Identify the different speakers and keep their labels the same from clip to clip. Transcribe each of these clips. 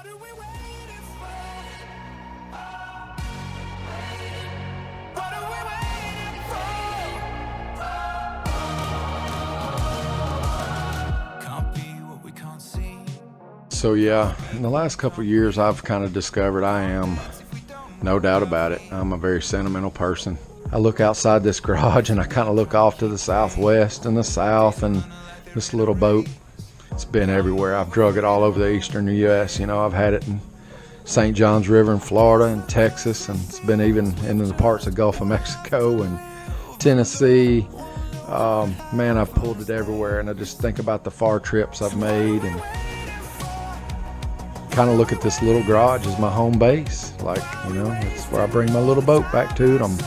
Speaker 1: What are we waiting for? What are we waiting for? Can't be what we can't see.
Speaker 2: So yeah, in the last couple of years, I've kind of discovered I am, no doubt about it, I'm a very sentimental person. I look outside this garage and I kind of look off to the southwest and the south, and this little boat, it's been everywhere. I've drug it all over the eastern U.S. You know, I've had it in St. Johns River in Florida and Texas, and it's been even into the parts of Gulf of Mexico and Tennessee. Man, I've pulled it everywhere, and I just think about the far trips I've made and kind of look at this little garage as my home base. Like, you know, it's where I bring my little boat back to. I'm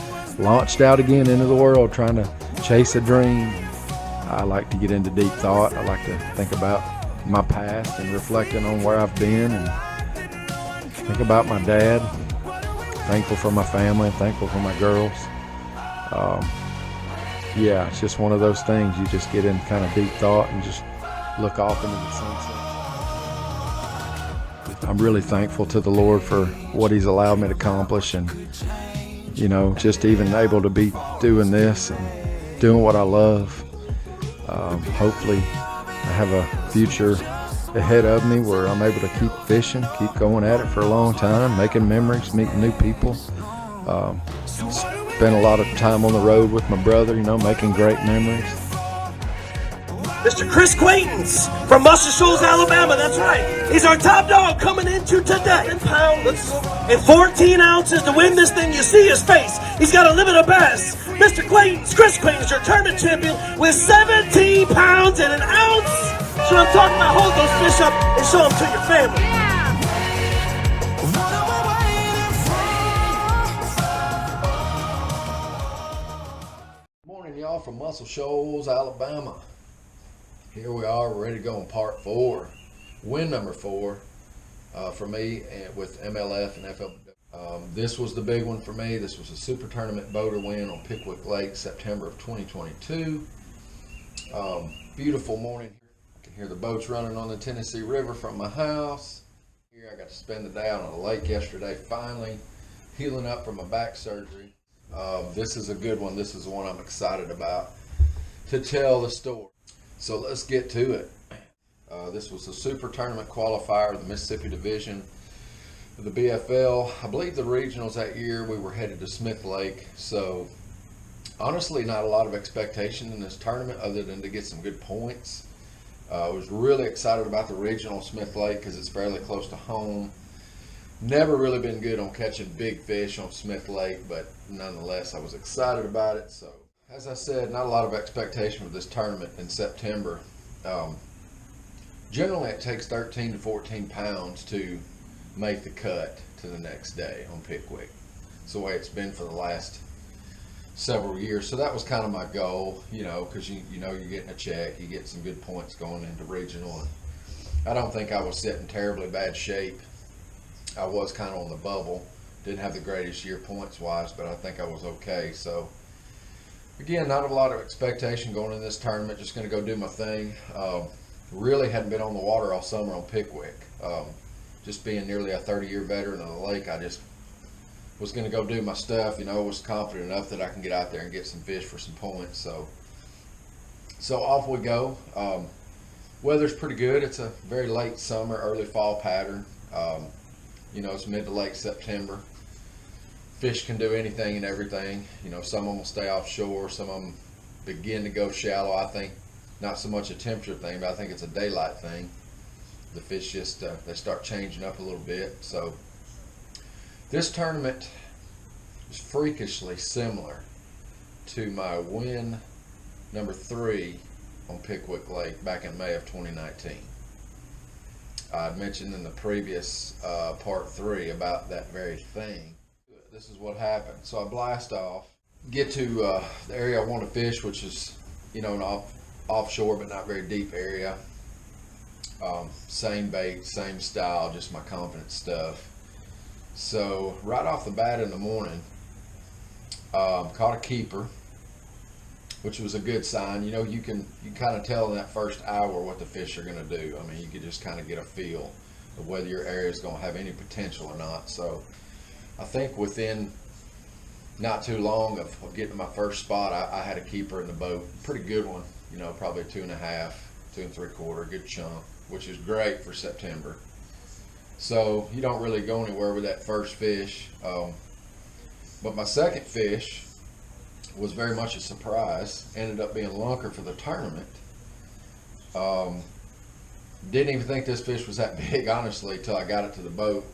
Speaker 2: launched out again into the world trying to chase a dream. I like to get into deep thought. I like to think about my past and reflecting on where I've been, and think about my dad. Thankful for my family. Thankful for my girls. Yeah, it's just one of those things. You just get in kind of deep thought and just look off into the sunset. I'm really thankful to the Lord for what He's allowed me to accomplish, and, you know, just even able to be doing this and doing what I love. Hopefully I have a future ahead of me where I'm able to keep fishing, keep going at it for a long time, making memories, meeting new people. Spent a lot of time on the road with my brother, you know, making great memories.
Speaker 3: Mr. Chris Quaintance from Muscle Shoals, Alabama. That's right. He's our top dog coming into today. 10 pounds and 14 ounces to win this thing. You see his face. He's got a limit of bass. Mr. Quaintance, Chris Quaintance, your tournament champion with 17 pounds and an ounce. So I'm talking about hold those fish up and show them to your family.
Speaker 1: What are we waiting for?
Speaker 2: Morning, y'all, from Muscle Shoals, Alabama. Here we are, we're ready to go on part 4, win number 4 for me and with MLF and FL. This was the big one for me. This was a super tournament boater win on Pickwick Lake, September of 2022. Beautiful morning. I can hear the boats running on the Tennessee River from my house. Here I got to spend the day out on the lake yesterday, finally healing up from my back surgery. This is a good one. This is the one I'm excited about to tell the story. So let's get to it. This was the super tournament qualifier of the Mississippi Division of the BFL. I believe the regionals that year we were headed to Smith Lake. So honestly, not a lot of expectation in this tournament other than to get some good points. I was really excited about the regional Smith Lake because it's fairly close to home. Never really been good on catching big fish on Smith Lake, but nonetheless I was excited about it. So as I said, not a lot of expectation for this tournament in September. Generally it takes 13 to 14 pounds to make the cut to the next day on Pickwick. It's the way it's been for the last several years. So that was kind of my goal, you know, because you know you're getting a check, you get some good points going into regional. And I don't think I was set in terribly bad shape. I was kind of on the bubble. Didn't have the greatest year points wise, but I think I was okay. So again, not a lot of expectation going in this tournament. Just going to go do my thing. Really hadn't been on the water all summer on Pickwick. Just being nearly a 30-year veteran of the lake, I just was going to go do my stuff. You know, was confident enough that I can get out there and get some fish for some points. So off we go. Weather's pretty good. It's a very late summer, early fall pattern. You know, it's mid to late September. Fish can do anything and everything. You know, some of them will stay offshore, some of them begin to go shallow. I think not so much a temperature thing, but I think it's a daylight thing. The fish just, they start changing up a little bit. So this tournament is freakishly similar to my win number 3 on Pickwick Lake back in May of 2019. I'd mentioned in the previous part 3 about that very thing. This is what happened. So I blast off, get to the area I want to fish, which is, you know, an offshore but not very deep area. Same bait, same style, just my confident stuff. So right off the bat in the morning, caught a keeper, which was a good sign. You know, you can kind of tell in that first hour what the fish are going to do. I mean, you could just kind of get a feel of whether your area is going to have any potential or not. So I think within not too long of getting my first spot, I had a keeper in the boat, pretty good one, you know, probably 2.5, 2 3/4, good chunk, which is great for September. So you don't really go anywhere with that first fish. But my second fish was very much a surprise. Ended up being lunker for the tournament. Didn't even think this fish was that big, honestly, till I got it to the boat.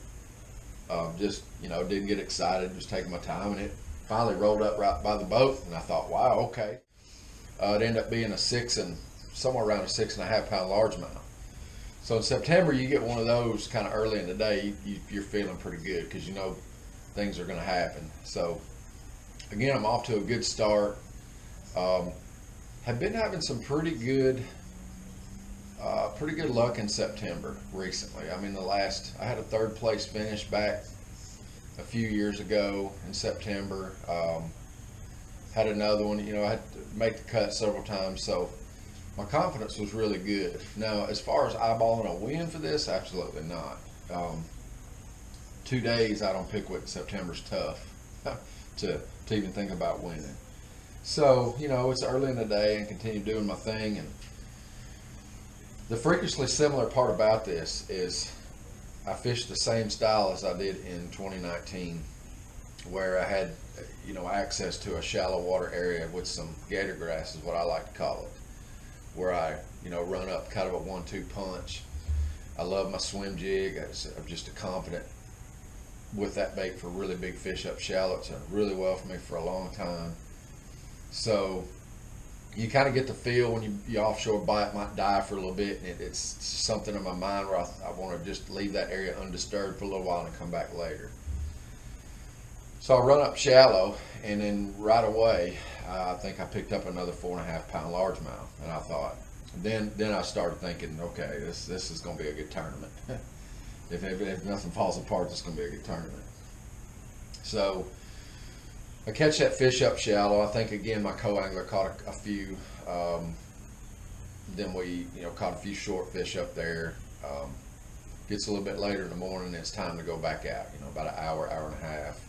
Speaker 2: Just, you know, didn't get excited, just taking my time, and it finally rolled up right by the boat, and I thought, wow, okay. It ended up being somewhere around a 6.5 pound largemouth. So in September, you get one of those kind of early in the day, you're feeling pretty good because you know things are going to happen. So again, I'm off to a good start. Have been having some pretty good luck in September recently. I mean, I had a 3rd place finish back a few years ago in September. Had another one, you know, I had to make the cut several times, so my confidence was really good. Now, as far as eyeballing a win for this, absolutely not. 2 days out on Pickwick in September is tough to even think about winning. So, you know, it's early in the day and continue doing my thing. And the freakishly similar part about this is I fished the same style as I did in 2019, where I had, you know, access to a shallow water area with some gator grass, is what I like to call it, where I, you know, run up kind of a 1-2 punch. I love my swim jig. I'm just confident with that bait for really big fish up shallow. It's done really well for me for a long time. So you kind of get the feel when you offshore bite might die for a little bit, and it's something in my mind where I want to just leave that area undisturbed for a little while and come back later. So I run up shallow, and then right away, I think I picked up another 4.5 pound largemouth, and I thought, then I started thinking, okay, this is going to be a good tournament. If nothing falls apart, it's going to be a good tournament. So I catch that fish up shallow. I think again my co-angler caught a few. Then we, you know, caught a few short fish up there. Gets a little bit later in the morning, and it's time to go back out. You know, about an hour, hour and a half.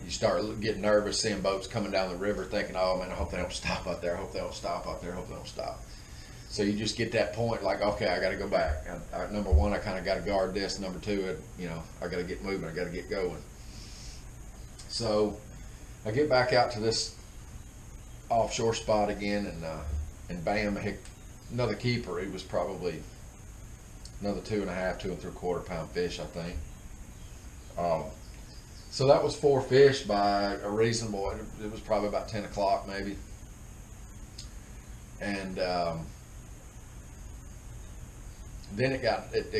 Speaker 2: You start getting nervous seeing boats coming down the river, thinking, oh man, I hope they don't stop out there. I hope they don't stop out there. I hope they don't stop. So you just get that point, like, okay, I got to go back. Number one, I kind of got to guard this. Number two, you know, I got to get moving. I got to get going. So I get back out to this offshore spot again, and bam, I hit another keeper. He was probably another 2.5, 2 3/4 pound fish, I think. So that was 4 fish by a reasonable. It was probably about 10 o'clock maybe, and then it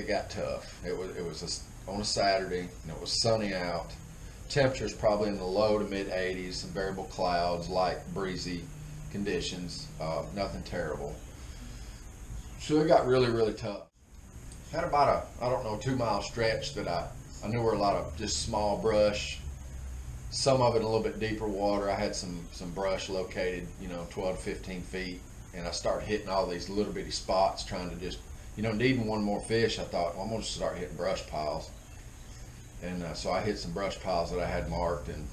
Speaker 2: got tough. It was on a Saturday, and it was sunny out. Temperatures probably in the low to mid 80s, some variable clouds, light breezy conditions, nothing terrible. So it got really, really tough. Had about a, 2-mile stretch that I knew were a lot of just small brush, some of it a little bit deeper water. I had some brush located, 12 to 15 feet, and I started hitting all these little bitty spots, trying to just, needing one more fish. I thought, well, I'm going to start hitting brush piles. And so I hit some brush piles that I had marked, and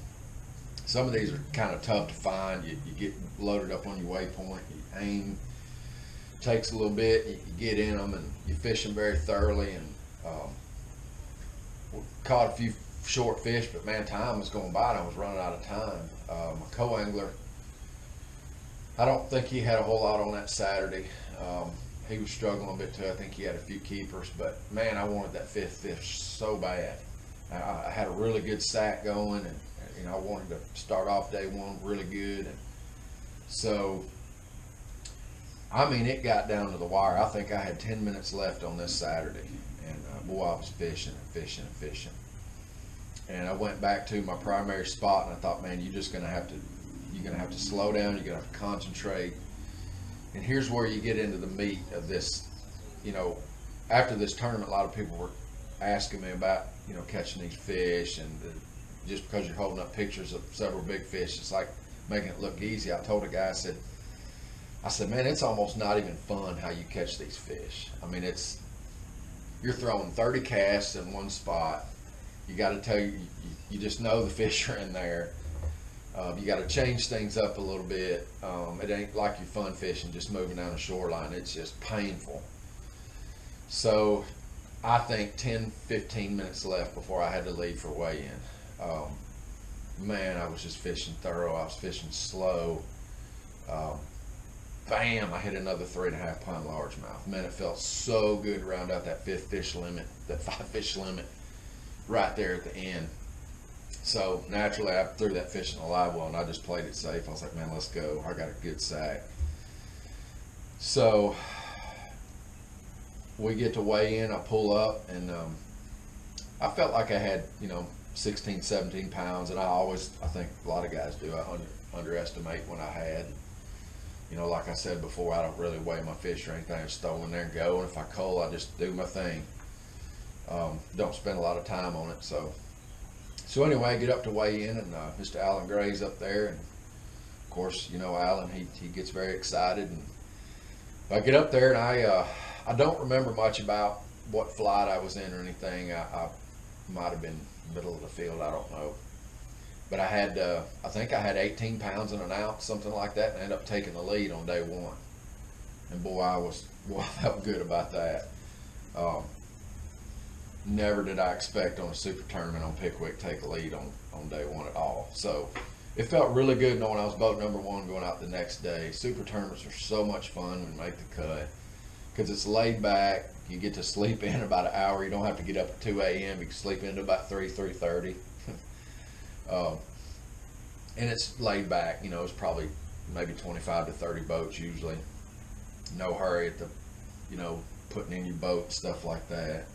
Speaker 2: some of these are kind of tough to find. You get loaded up on your waypoint, you aim, takes a little bit, you get in them, and you fish them very thoroughly, and caught a few short fish, but man, time was going by and I was running out of time. My co-angler, I don't think he had a whole lot on that Saturday. He was struggling a bit too. I think he had a few keepers, but man, I wanted that 5th fish so bad. I had a really good sack going, and I wanted to start off day one really good. And so, I mean, it got down to the wire. I think I had 10 minutes left on this Saturday, and boy, I was fishing and fishing and fishing. And I went back to my primary spot, and I thought, man, you're gonna have to slow down. You're gonna have to concentrate. And here's where you get into the meat of this. After this tournament, a lot of people were asking me about, catching these fish, and just because you're holding up pictures of several big fish, it's like making it look easy. I told a guy, I said, man, it's almost not even fun how you catch these fish. I mean, you're throwing 30 casts in one spot. You got to tell you just know the fish are in there. You got to change things up a little bit. It ain't like you're fun fishing, just moving down the shoreline. It's just painful. So I think 10, 15 minutes left before I had to leave for weigh-in. Man, I was just fishing thorough. I was fishing slow. Bam, I hit another 3.5 pound largemouth. Man, it felt so good to round out that 5 fish limit right there at the end. So naturally, I threw that fish in the live well, and I just played it safe. I was like, man, let's go. I got a good sack. So we get to weigh in. I pull up, and I felt like I had, 16, 17 pounds, and I think a lot of guys do. I underestimate when I had. Like I said before, I don't really weigh my fish or anything. I just throw them in there and go, and if I cull, I just do my thing. Don't spend a lot of time on it. So anyway, I get up to weigh in, and Mr. Alan Gray's up there, and of course, Alan, he gets very excited, and I get up there, and I don't remember much about what flight I was in or anything. I might have been middle of the field, I don't know. But I think I had 18 pounds and an ounce, something like that, and I ended up taking the lead on day one. And boy, I felt good about that. Never did I expect on a super tournament on Pickwick take a lead on day one at all. So it felt really good knowing I was boat number one going out the next day. Super tournaments are so much fun when you make the cut because it's laid back. You get to sleep in about an hour. You don't have to get up at 2 a.m. You can sleep in to about 3:30. And it's laid back. It's probably maybe 25 to 30 boats usually. No hurry at the, putting in your boat, stuff like that.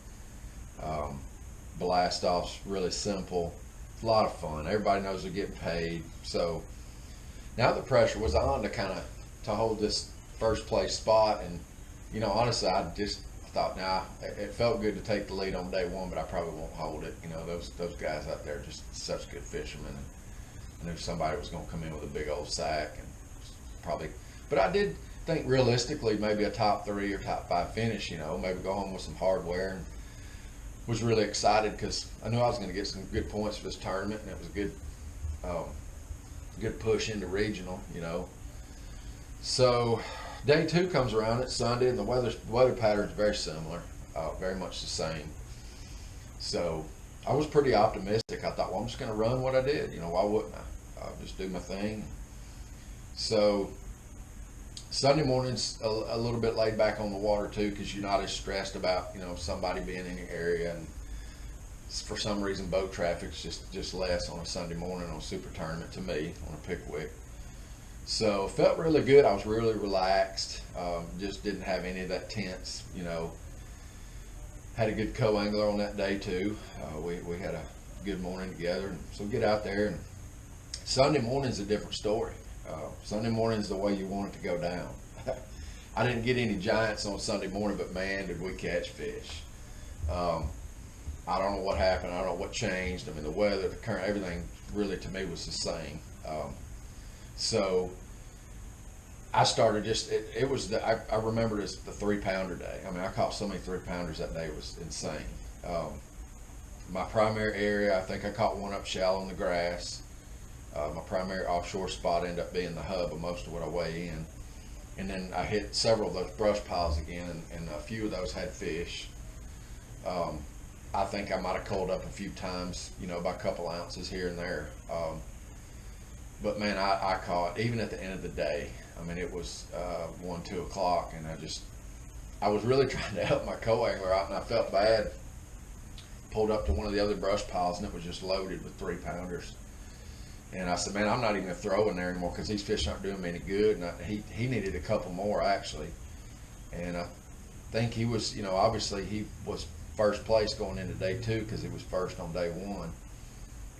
Speaker 2: Blast off's really simple. It's a lot of fun. Everybody knows they're getting paid. So now the pressure was on to hold this first place spot. And honestly, I thought, it felt good to take the lead on day one, but I probably won't hold it. Those guys out there are just such good fishermen. And I knew somebody was going to come in with a big old sack, and probably. But I did think realistically maybe a top 3 or top 5 finish. Maybe go home with some hardware. And was really excited because I knew I was going to get some good points for this tournament, and it was a good push into regional. So day 2 comes around. It's Sunday, and the weather pattern is very similar, very much the same. So I was pretty optimistic. I thought, well, I'm just going to run what I did. Why wouldn't I? I'll just do my thing. So Sunday morning's a little bit laid back on the water too, because you're not as stressed about somebody being in your area, and for some reason boat traffic's just less on a Sunday morning on a super tournament to me on a Pickwick. So felt really good. I was really relaxed. Just didn't have any of that tense. Had a good co-angler on that day too. We had a good morning together, and so get out there. And Sunday morning's a different story. Sunday morning's the way you want it to go down. I didn't get any giants on Sunday morning, but man, did we catch fish. I don't know what happened. I don't know what changed. I mean, the weather, the current, everything really to me was the same. So I started I remember it as the 3-pounder day. I mean, I caught so many 3-pounders that day. It was insane. My primary area, I think I caught one up shallow in the grass. My primary offshore spot ended up being the hub of most of what I weigh in. And then I hit several of those brush piles again, and a few of those had fish. I think I might have culled up a few times, by a couple ounces here and there. But man, I caught, even at the end of the day, I mean, it was 1, 2 o'clock, and I was really trying to help my co-angler out, and I felt bad. Pulled up to one of the other brush piles, and it was just loaded with 3-pounders. And I said, man, I'm not even going to throw in there anymore because these fish aren't doing me any good. And he needed a couple more, actually. And I think he was, obviously he was first place going into day 2 because he was first on day 1.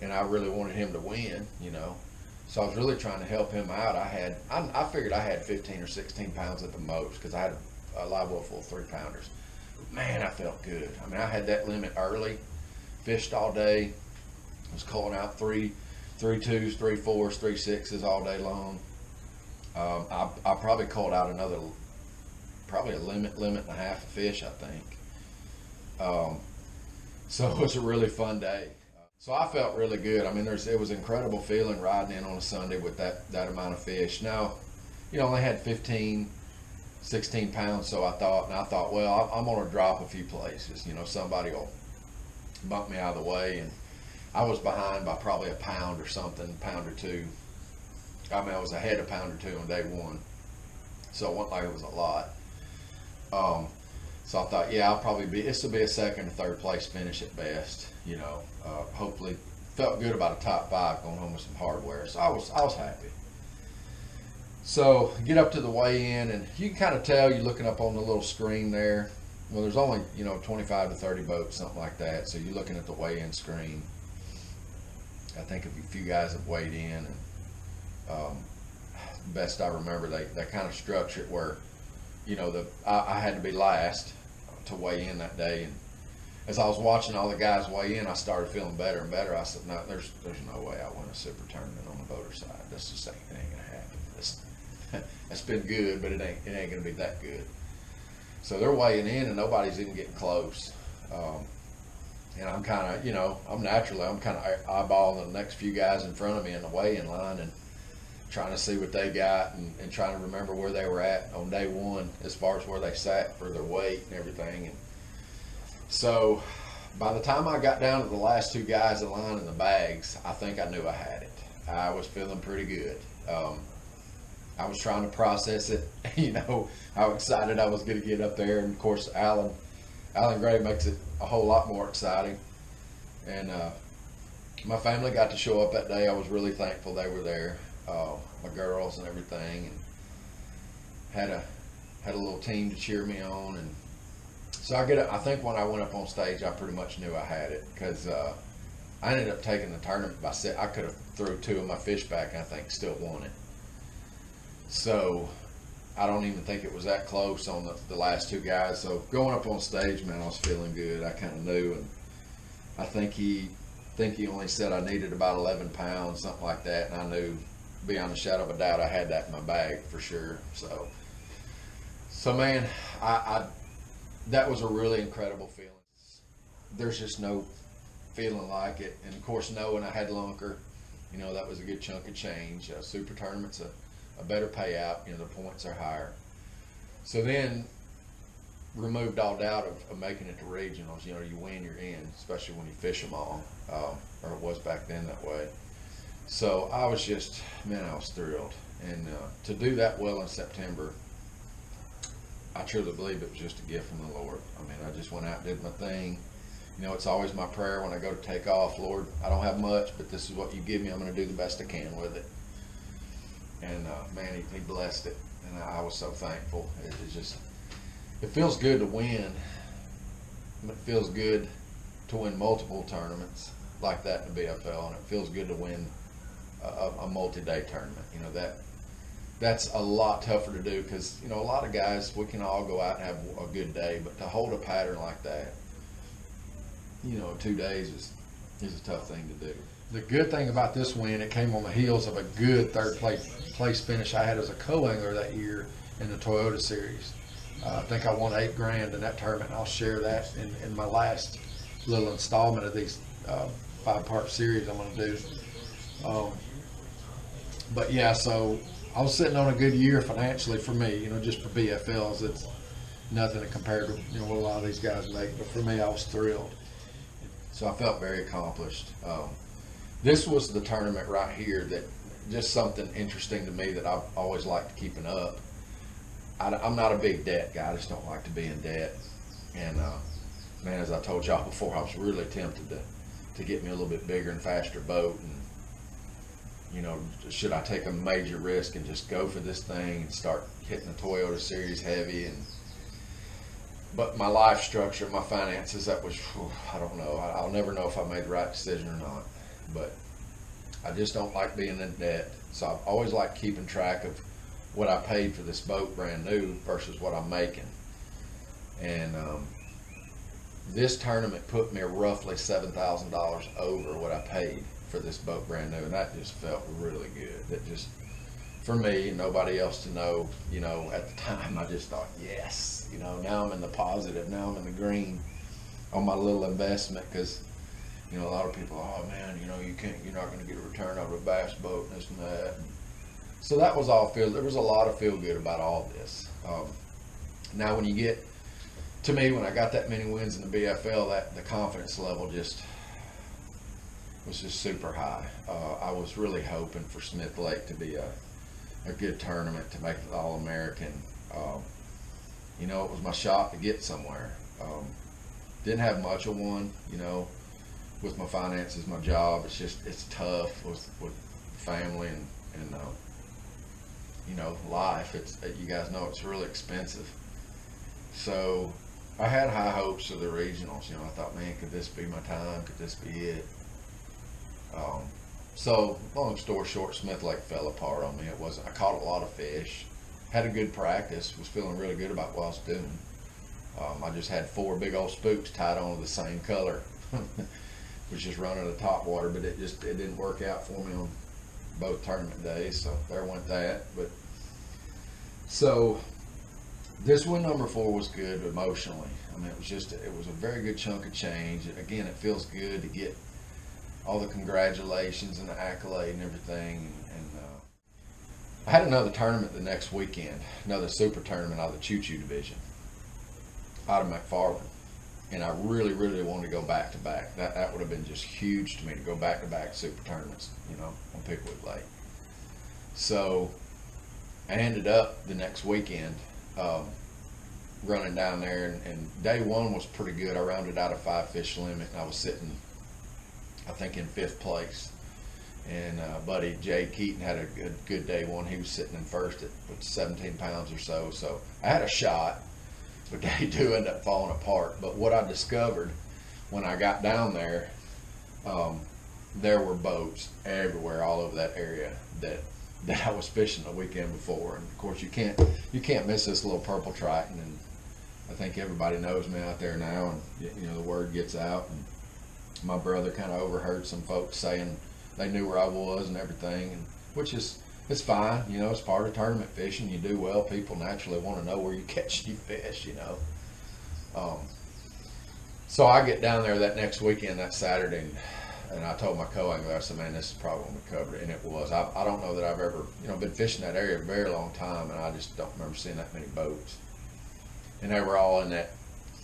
Speaker 2: And I really wanted him to win, So I was really trying to help him out. I figured I had 15 or 16 pounds at the most because I had a live well full of 3-pounders. Man, I felt good. I mean, I had that limit early, fished all day, was calling out 3 2s, 3 4s, 3 6s all day long. I probably called out probably a limit and a half of fish, I think. So it was a really fun day. So I felt really good. I mean, it was an incredible feeling riding in on a Sunday with that amount of fish. Now, I only had 15, 16 pounds, so I thought, well, I'm going to drop a few places. Somebody will bump me out of the way, and I was behind by probably a pound or something, pound or two. I mean, I was ahead a pound or two on day one, so it wasn't like it was a lot. So I thought, yeah, this will be a second or third place finish at best. Hopefully, felt good about a top 5 going home with some hardware. So I was happy. So get up to the weigh-in, and you can kind of tell, you're looking up on the little screen there. Well, there's only 25 to 30 boats, something like that. So you're looking at the weigh-in screen. I think a few guys have weighed in, and best I remember, they kind of structured where, I had to be last to weigh in that day. And as I was watching all the guys weigh in, I started feeling better and better. I said, no, there's no way I win a super tournament on the boater side. That's just it ain't gonna happen. It's been good, but it ain't gonna be that good. So they're weighing in, and nobody's even getting close. And I'm kind of, I'm kind of eyeballing the next few guys in front of me in the weigh-in line and trying to see what they got, and trying to remember where they were at on day one as far as where they sat for their weight and everything. And so by the time I got down to the last 2 guys in line in the bags, I think I knew I had it. I was feeling pretty good. I was trying to process it, how excited I was going to get up there. And of course, Alan Gray makes it a whole lot more exciting. And my family got to show up that day. I was really thankful they were there. My girls and everything, and had a little team to cheer me on. And so I think when I went up on stage, I pretty much knew I had it, because I ended up taking the tournament by set. I could have threw 2 of my fish back and I think still won it. So I don't even think it was that close on the last 2 guys. So going up on stage, man, I was feeling good. I kind of knew, and I think he only said I needed about 11 pounds, something like that, and I knew beyond a shadow of a doubt I had that in my bag for sure. So man, I that was a really incredible feeling. There's just no feeling like it. And of course, knowing I had Lunker, that was a good chunk of change. Super tournament's a better payout. The points are higher. So then, removed all doubt of making it to regionals. You win, you're in, especially when you fish them all, or it was back then that way. So I was I was thrilled. And to do that well in September, I truly believe it was just a gift from the Lord. I mean, I just went out and did my thing. It's always my prayer when I go to take off, Lord, I don't have much, but this is what you give me. I'm going to do the best I can with it. And man, he blessed it. And I was so thankful. It feels good to win. It feels good to win multiple tournaments like that in the BFL, and it feels good to win a multi-day tournament. That's a lot tougher to do, because a lot of guys, we can all go out and have a good day, but to hold a pattern like that, 2 days is a tough thing to do. The good thing about this win, it came on the heels of a good third place finish I had as a co-angler that year in the Toyota Series. I think I won $8 grand in that tournament, and I'll share that in my last little installment of these 5-part series I'm going to do. But yeah, so I was sitting on a good year financially for me, just for BFLs. It's nothing to compare to what a lot of these guys make, but for me, I was thrilled. So I felt very accomplished. This was the tournament right here that just something interesting to me that I've always liked keeping up. I'm not a big debt guy. I just don't like to be in debt. And man, as I told y'all before, I was really tempted to get me a little bit bigger and faster boat. And should I take a major risk and just go for this thing and start hitting the Toyota Series heavy? But my life structure, my finances, that was, I don't know. I'll never know if I made the right decision or not. But I just don't like being in debt. So I've always liked keeping track of what I paid for this boat brand new versus what I'm making. And this tournament put me roughly $7,000 over what I paid for this boat brand new, and that just felt really good. That just, for me and nobody else to know, at the time, I just thought, yes, now I'm in the positive, now I'm in the green. on my little investment, because you know, a lot of people, oh man, you know, you're not going to get a return out of a bass boat and this and that. So that was all there was a lot of feel good about all this. Now when you get, to me, when I got that many wins in the BFL, that the confidence level was just super high. I was really hoping for Smith Lake to be a good tournament, to make it All-American. You know, it was my shot to get somewhere. Didn't have much of one, you know, with my finances, my job. It's tough with family and you know, life. You guys know it's really expensive. So I had high hopes of the regionals. You know, I thought, man, could this be my time? Could this be it? So long story short, Smith Lake fell apart on me. It wasn't. I caught a lot of fish, had a good practice, was feeling really good about what I was doing. I just had 4 big old spooks tied on to the same color. Was just running the top water, but it didn't work out for me on both tournament days. So there went that. But so this win number 4 was good emotionally. I mean, it was a very good chunk of change. Again, it feels good to get all the congratulations and the accolade and everything. And I had another tournament the next weekend, another super tournament out of the Choo-Choo division, out of McFarland. And I really, really wanted to go back to back. That would have been just huge to me, to go back to back super tournaments, you know, on Pickwick Lake. So I ended up the next weekend running down there, and day 1 was pretty good. I rounded out a 5 fish limit, and I was sitting, I think, in 5th place. And buddy Jay Keaton had a good day 1. He was sitting in first at 17 pounds or so. So I had a shot, but day 2 ended up falling apart. But what I discovered when I got down there, there were boats everywhere, all over that area that I was fishing the weekend before. And of course, you can't miss this little purple triton. And I think everybody knows me out there now, and you know, the word gets out. And my brother kind of overheard some folks saying they knew where I was and everything, and which is, it's fine, you know, it's part of tournament fishing. You do well, people naturally want to know where you catch your fish, you know. So I get down there that next weekend, that Saturday, and I told my co-angler, I said, man, this is probably when we covered it. And it was. I don't know that I've ever, you know, been fishing that area a very long time, and I just don't remember seeing that many boats. And they were all in that,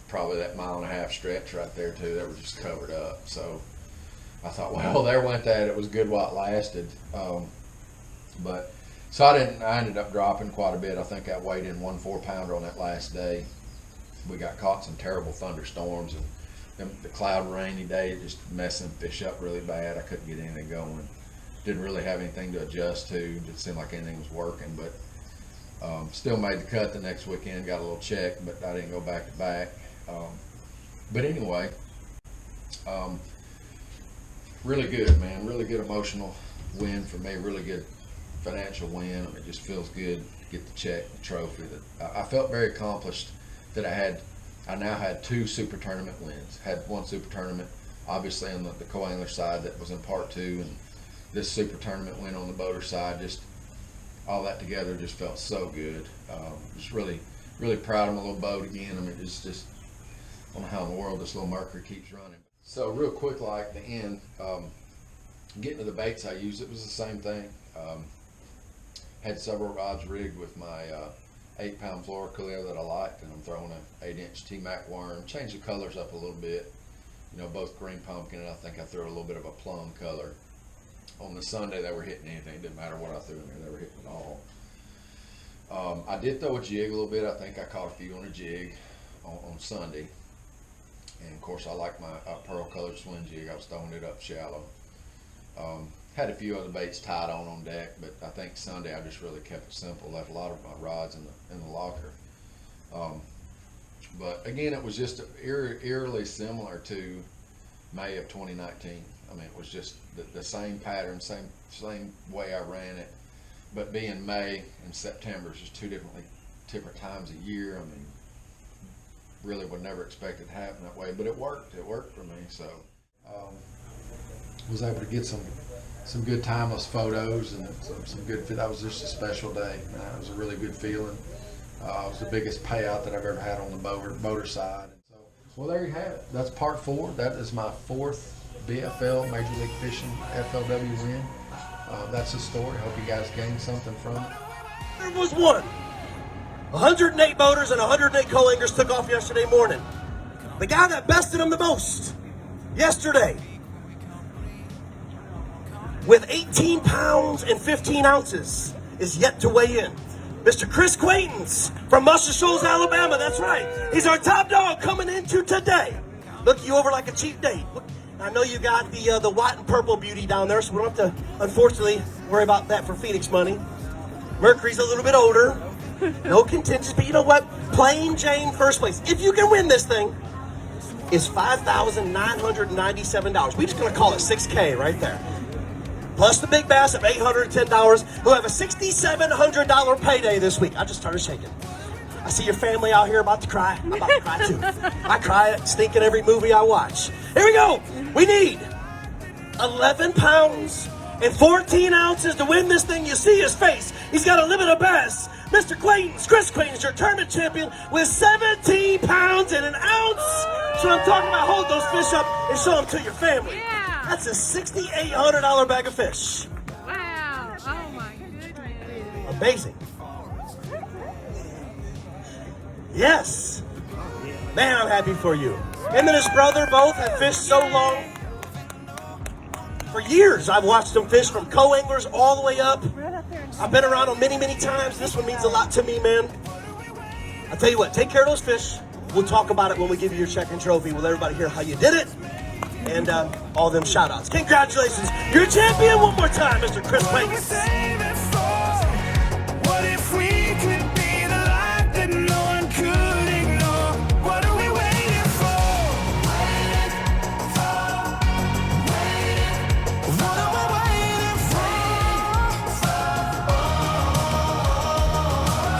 Speaker 2: probably that 1.5 mile stretch right there too. They were just covered up. So I thought, well, there went that. It was good while it lasted. But so I ended up dropping quite a bit. I think I weighed in 1 4-pounder on that last day. We got caught some terrible thunderstorms, and the cloud rainy day just messing fish up really bad. I couldn't get anything going. Didn't really have anything to adjust to. It didn't seem like anything was working, but still made the cut the next weekend. Got a little check, but I didn't go back to back. But anyway, really good, man. Really good emotional win for me. Really good financial win. I mean, it just feels good to get the check, the trophy. That I felt very accomplished that I now had 2 super tournament wins. Had 1 super tournament, obviously on the co-angler side, that was in part 2, and this super tournament win on the boater side. Just all that together just felt so good. Just really, really proud of my little boat again. I mean, it's just, I don't know how in the world this little Mercury keeps running. So real quick, like the end, getting to the baits I used, it was the same thing. Had several rods rigged with my 8-pound fluorocoolio that I liked, and I'm throwing an 8-inch T-Mac worm. Changed the colors up a little bit, you know, both green pumpkin, and I think I threw a little bit of a plum color. On the Sunday, they were hitting anything. It didn't matter what I threw in there, they were hitting it all. I did throw a jig a little bit. I think I caught a few on a jig on Sunday. And of course, I like my pearl colored swing jig. I was throwing it up shallow. Had a few other baits tied on deck, but I think Sunday I just really kept it simple. Left a lot of my rods in the locker. But again, it was just eerily similar to May of 2019. I mean, it was just the same pattern, same way I ran it. But being May and September is just 2 different times a year. I mean, really would never expect it to happen that way, but it worked. It worked for me. So was able to get some good timeless photos and some good. That was just a special day. It was a really good feeling. It was the biggest payout that I've ever had on the boater side. And so Well, there you have it. That's part 4. That is my 4th BFL, Major League Fishing FLW win. That's the story. Hope you guys gained something from it.
Speaker 3: There was one. 108 boaters and 108 co-anglers took off yesterday morning. The guy that bested them the most yesterday, with 18 pounds and 15 ounces, is yet to weigh in. Mr. Chris Quaintance from Muscle Shoals, Alabama. That's right. He's our top dog coming into today. Look you over like a cheap date. Look, I know you got the white and purple beauty down there, so we don't have to, unfortunately, worry about that for Phoenix money. Mercury's a little bit older. No contingency, but you know what? Plain Jane first place. If you can win this thing, is $5,997. We're just going to call it $6K right there. Plus the big bass of $810, who have a $6,700 payday this week. I just started shaking. I see your family out here about to cry. I'm about to cry too. I cry at stinking every movie I watch. Here we go. We need 11 pounds and 14 ounces to win this thing. You see his face. He's got a limit of bass. Mr. Quaintance, Chris Quaintance, your tournament champion with 17 pounds and an ounce. So I'm talking about hold those fish up and show them to your family.
Speaker 4: Yeah.
Speaker 3: That's a $6,800 bag of fish.
Speaker 4: Wow. Oh my goodness.
Speaker 3: Amazing. Yes. Man, I'm happy for you. Him and his brother both have fished so long. For years, I've watched them fish from co-anglers all the way up. I've been around them many, many times. This one means a lot to me, man. I'll tell you what, take care of those fish. We'll talk about it when we give you your check and trophy. We'll let everybody hear how you did it. And all them shout outs. Congratulations. You're a champion one more time, Mr. Chris Quaintance.
Speaker 1: Save it for what if we could be the light that no one could ignore? What are we waiting for? What are we waiting for?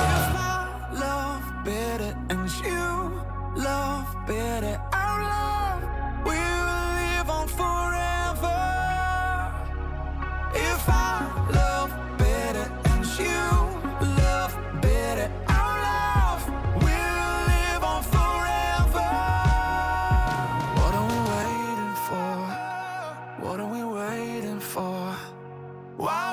Speaker 1: If I love better and you love better, our love will live on forever. If I love better and you love better, our love will live on forever. What are we waiting for? What are we waiting for? Why